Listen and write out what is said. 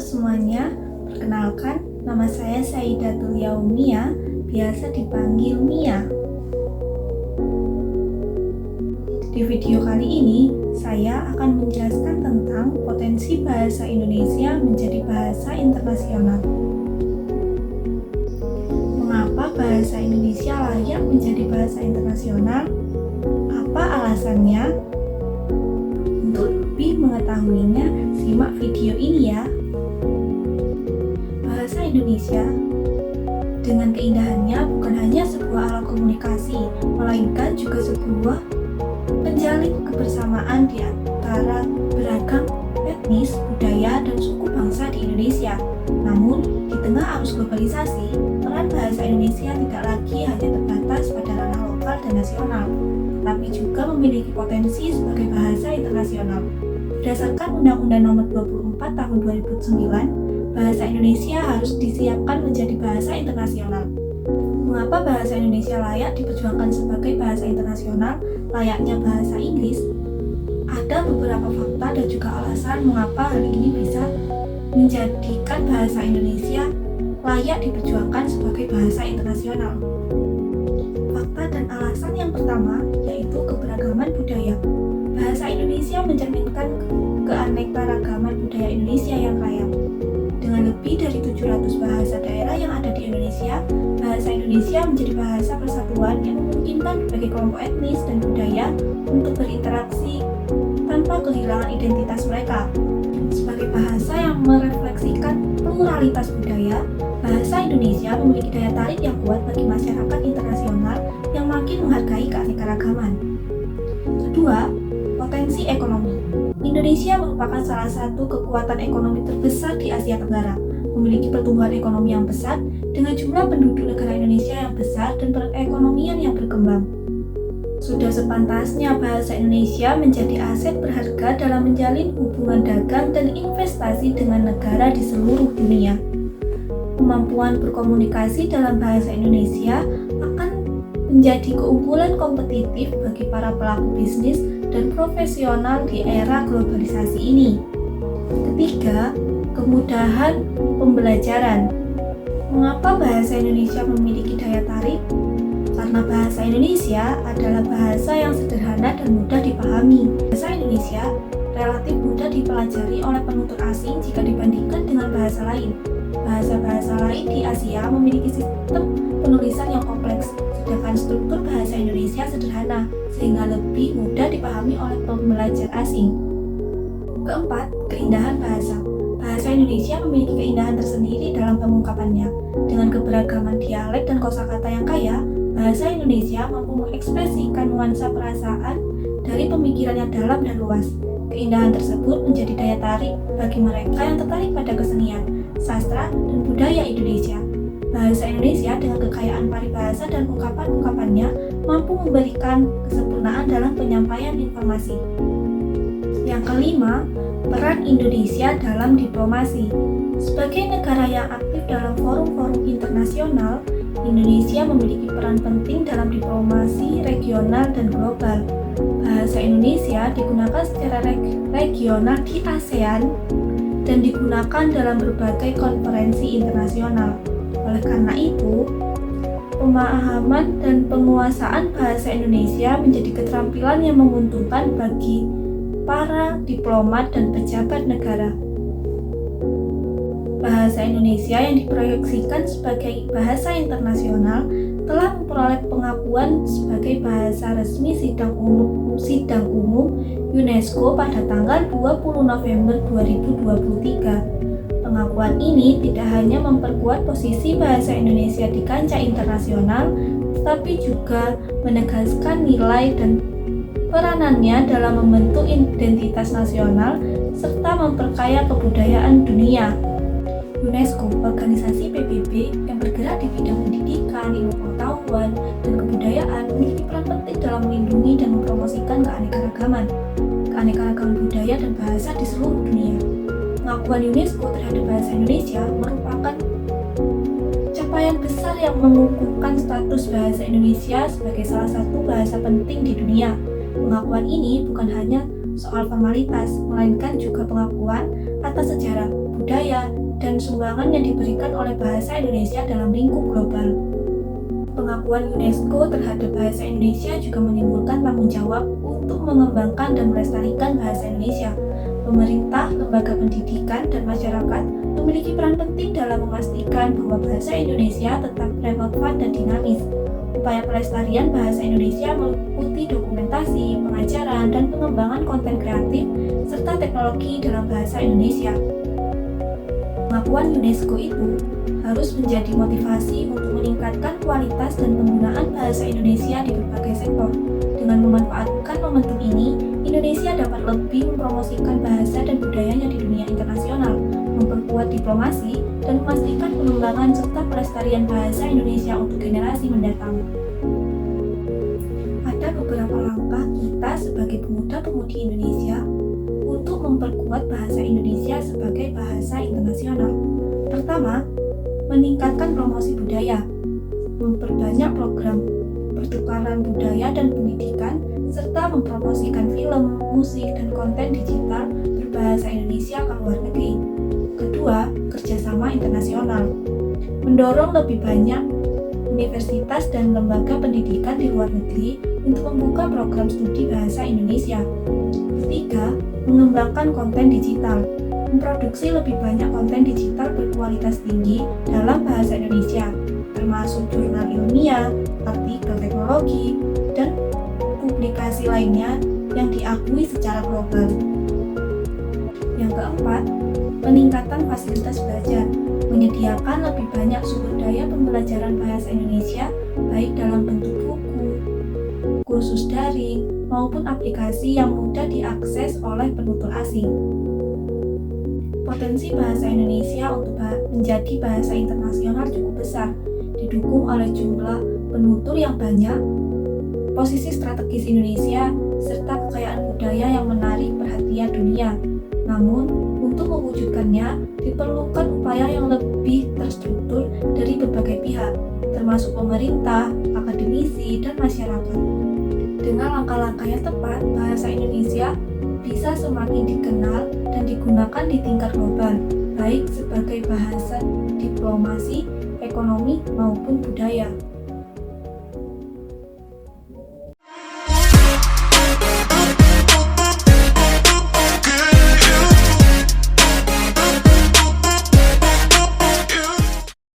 semuanya, perkenalkan nama saya Saidatul Yaumia, biasa dipanggil Mia. Di video kali ini, saya akan menjelaskan tentang potensi bahasa Indonesia menjadi bahasa internasional. Mengapa bahasa Indonesia layak menjadi bahasa internasional? Apa alasannya? Untuk lebih mengetahuinya, simak video ini ya. Bahasa Indonesia dengan keindahannya bukan hanya sebuah alat komunikasi, melainkan juga sebuah penjalin kebersamaan di antara beragam etnis, budaya, dan suku bangsa di Indonesia. Namun, di tengah arus globalisasi, peran bahasa Indonesia tidak lagi hanya terbatas pada ranah lokal dan nasional, tetapi juga memiliki potensi sebagai bahasa internasional. Berdasarkan Undang-Undang Nomor 24 Tahun 2009, bahasa Indonesia harus disiapkan menjadi bahasa internasional. Mengapa bahasa Indonesia layak diperjuangkan sebagai bahasa internasional layaknya bahasa Inggris? Ada beberapa fakta dan juga alasan mengapa hal ini bisa menjadikan bahasa Indonesia layak diperjuangkan sebagai bahasa internasional. Fakta dan alasan yang pertama yaitu keberagaman budaya. Bahasa Indonesia mencerminkan keanekaragaman budaya Indonesia yang kaya. Dengan lebih dari 700 bahasa daerah yang ada di Indonesia, bahasa Indonesia menjadi bahasa persatuan yang memungkinkan berbagai kelompok etnis dan budaya untuk berinteraksi tanpa kehilangan identitas mereka. Sebagai bahasa yang merefleksikan pluralitas budaya, bahasa Indonesia memiliki daya tarik yang kuat bagi masyarakat internasional yang makin menghargai keanekaragaman. Kedua, potensi ekonomi. Indonesia merupakan salah satu kekuatan ekonomi terbesar di Asia Tenggara, memiliki pertumbuhan ekonomi yang pesat dengan jumlah penduduk negara Indonesia yang besar dan perekonomian yang berkembang. Sudah sepantasnya bahasa Indonesia menjadi aset berharga dalam menjalin hubungan dagang dan investasi dengan negara di seluruh dunia. Kemampuan berkomunikasi dalam bahasa Indonesia akan menjadi keunggulan kompetitif bagi para pelaku bisnis dan profesional di era globalisasi ini. Ketiga, kemudahan pembelajaran. Mengapa bahasa Indonesia memiliki daya tarik? Karena bahasa Indonesia adalah bahasa yang sederhana dan mudah dipahami. Bahasa Indonesia relatif mudah dipelajari oleh penutur asing jika dibandingkan dengan bahasa lain. Bahasa-bahasa lain di Asia memiliki sistem penulisan yang kompleks, sedangkan struktur bahasa Indonesia sederhana, sehingga lebih mudah dipahami oleh pembelajar asing. Keempat, keindahan bahasa. Bahasa Indonesia memiliki keindahan tersendiri dalam pengungkapannya. Dengan keberagaman dialek dan kosakata yang kaya, bahasa Indonesia mampu mengekspresikan nuansa perasaan dari pemikiran yang dalam dan luas. Keindahan tersebut menjadi daya tarik bagi mereka yang tertarik pada kesenian, sastra, dan budaya Indonesia. Bahasa Indonesia dengan kekayaan paribahasa dan ungkapan-ungkapannya mampu memberikan kesempurnaan dalam penyampaian informasi. Yang kelima, peran Indonesia dalam diplomasi. Sebagai negara yang aktif dalam forum-forum internasional, Indonesia memiliki peran penting dalam diplomasi regional dan global. Bahasa Indonesia digunakan secara regional di ASEAN dan digunakan dalam berbagai konferensi internasional. Oleh karena itu, pemahaman dan penguasaan bahasa Indonesia menjadi keterampilan yang menguntungkan bagi para diplomat dan pejabat negara. Bahasa Indonesia yang diproyeksikan sebagai bahasa internasional telah memperoleh pengakuan sebagai bahasa resmi sidang umum UNESCO pada tanggal 20 November 2023. Pengakuan ini tidak hanya memperkuat posisi bahasa Indonesia di kancah internasional, tetapi juga menegaskan nilai dan peranannya dalam membentuk identitas nasional serta memperkaya kebudayaan dunia. UNESCO, organisasi PBB yang bergerak di bidang pendidikan, ilmu pengetahuan, dan kebudayaan, memiliki peran penting dalam melindungi dan mempromosikan keanekaragaman budaya dan bahasa di seluruh dunia. Pengakuan UNESCO terhadap bahasa Indonesia merupakan capaian besar yang mengukuhkan status bahasa Indonesia sebagai salah satu bahasa penting di dunia. Pengakuan ini bukan hanya soal formalitas, melainkan juga pengakuan atas sejarah, budaya, dan sumbangan yang diberikan oleh bahasa Indonesia dalam lingkup global. Pengakuan UNESCO terhadap bahasa Indonesia juga menimbulkan tanggung jawab untuk mengembangkan dan melestarikan bahasa Indonesia. Pemerintah, lembaga pendidikan, dan masyarakat memiliki peran penting dalam memastikan bahwa bahasa Indonesia tetap relevan dan dinamis. Upaya pelestarian bahasa Indonesia meliputi dokumentasi, pengajaran, dan pengembangan konten kreatif, serta teknologi dalam bahasa Indonesia. Pengakuan UNESCO itu harus menjadi motivasi untuk meningkatkan kualitas dan penggunaan bahasa Indonesia di berbagai sektor. Dengan memanfaatkan momentum ini, Indonesia dapat lebih mempromosikan bahasa dan budayanya di dunia internasional, memperkuat diplomasi, dan memastikan pengembangan serta pelestarian bahasa Indonesia untuk generasi mendatang. Ada beberapa langkah kita sebagai pemuda-pemudi Indonesia untuk memperkuat bahasa Indonesia sebagai bahasa internasional. Pertama, meningkatkan promosi budaya, memperbanyak program pertukaran budaya dan pendidikan, serta mempromosikan film, musik, dan konten digital berbahasa Indonesia ke luar negeri. Kedua, kerjasama internasional, mendorong lebih banyak universitas dan lembaga pendidikan di luar negeri untuk membuka program studi bahasa Indonesia. Ketiga, mengembangkan konten digital, memproduksi lebih banyak konten digital berkualitas tinggi dalam bahasa Indonesia, termasuk jurnal ilmiah, artikel teknologi, dan publikasi lainnya yang diakui secara global. Yang keempat, peningkatan fasilitas belajar, menyediakan lebih banyak sumber daya pembelajaran bahasa Indonesia baik dalam bentuk buku, kursus daring, maupun aplikasi yang mudah diakses oleh penutur asing. Potensi bahasa Indonesia untuk menjadi bahasa internasional cukup besar, didukung oleh jumlah penutur yang banyak, posisi strategis Indonesia, serta kekayaan budaya yang menarik perhatian dunia. Namun, untuk mewujudkannya, diperlukan upaya yang lebih terstruktur dari berbagai pihak, termasuk pemerintah, akademisi, dan masyarakat. Dengan langkah-langkah yang tepat, bahasa Indonesia bisa semakin dikenal dan digunakan di tingkat global, baik sebagai bahasa diplomasi, ekonomi, maupun budaya.